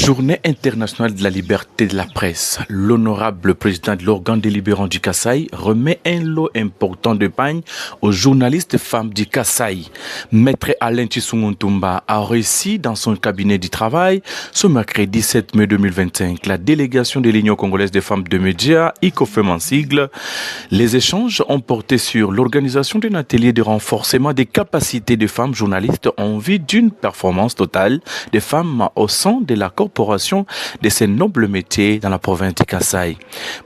Journée internationale de la liberté de la presse. L'honorable président de l'organe délibérant du Kasaï remet un lot important de pagnes aux journalistes femmes du Kasaï. Maître Alain Tshisunguntumba a réussi dans son cabinet du travail ce mercredi 7 mai 2025. La délégation de l'Union congolaise des femmes de médias, ICOFEM en sigle, les échanges ont porté sur l'organisation d'un atelier de renforcement des capacités des femmes journalistes en vue d'une performance totale des femmes au sein de la corporation de ces nobles métiers dans la province du Kasaï.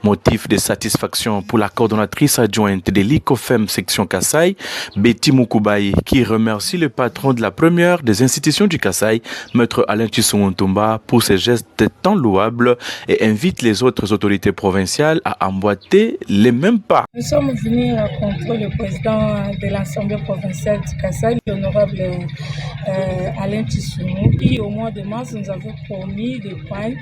Motif de satisfaction pour la coordonnatrice adjointe de l'ICOFEM section Kasaï, Betty Mukoubaï, qui remercie le patron de la première des institutions du Kasaï, Maître Alain Tshisunguntumba, pour ses gestes tant louables et invite les autres autorités provinciales à emboîter les mêmes pas. Nous sommes venus rencontrer le président de l'Assemblée provinciale du Kasaï, l'honorable Alain Tshisungu, qui au mois de mars nous avait promis des pagnes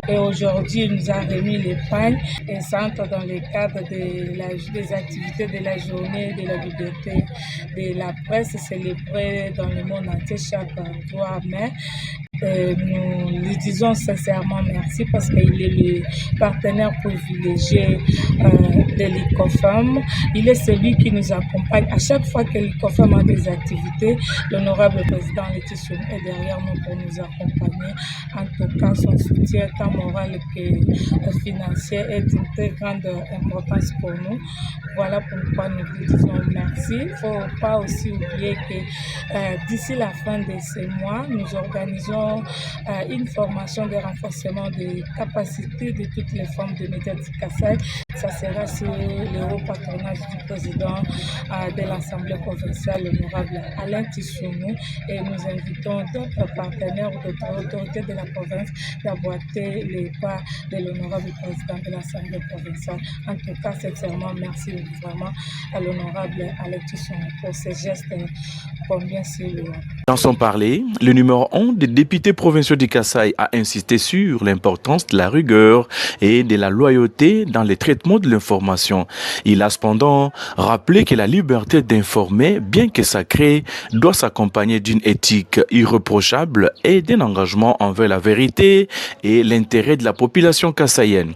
et aujourd'hui il nous a remis les pagnes et ça entre dans le cadre des activités de la journée de la liberté de la presse célébrée dans le monde entier chaque 3 mai. Nous lui disons sincèrement merci parce qu'il est le partenaire privilégié de l'ICOFEM. Il est celui qui nous accompagne à chaque fois que l'ICOFEM a des activités. L'honorable président Tshisungu est derrière nous pour nous accompagner. En tout cas, son soutien tant moral que financier est d'une très grande importance pour nous. Voilà pourquoi nous lui disons merci. Il ne faut pas aussi oublier que d'ici la fin de ce mois, nous organisons une formation de renforcement des capacités de toutes les femmes de médias du Kasaï. Ça sera sur le haut patronage du président de l'Assemblée provinciale, l'honorable Alain Tshisungu, et nous invitons d'autres partenaires ou d'autres autorités de la province d'emboîter les pas de l'honorable président de l'Assemblée provinciale. En tout cas, sincèrement, merci vraiment à l'honorable Alain Tshisungu pour ces gestes combien c'est lourd. Dans son parler, le numéro 1 des députés provinciaux du Kasaï a insisté sur l'importance de la rigueur et de la loyauté dans le traitement de l'information. Il a cependant rappelé que la liberté d'informer, bien que sacrée, doit s'accompagner d'une éthique irréprochable et d'un engagement envers la vérité et l'intérêt de la population kassaïenne.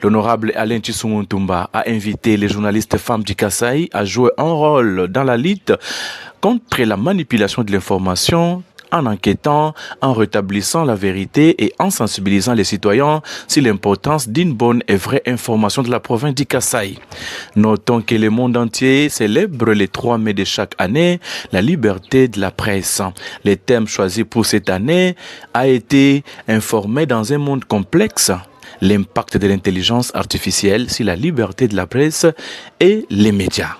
L'honorable Alain Tshisunguntumba a invité les journalistes femmes du Kasaï à jouer un rôle dans la lutte contre la manipulation de l'information, en enquêtant, en rétablissant la vérité et en sensibilisant les citoyens sur l'importance d'une bonne et vraie information de la province du Kasaï. Notons que le monde entier célèbre le 3 mai de chaque année la liberté de la presse. Le thème choisi pour cette année a été informé dans un monde complexe, l'impact de l'intelligence artificielle sur la liberté de la presse et les médias.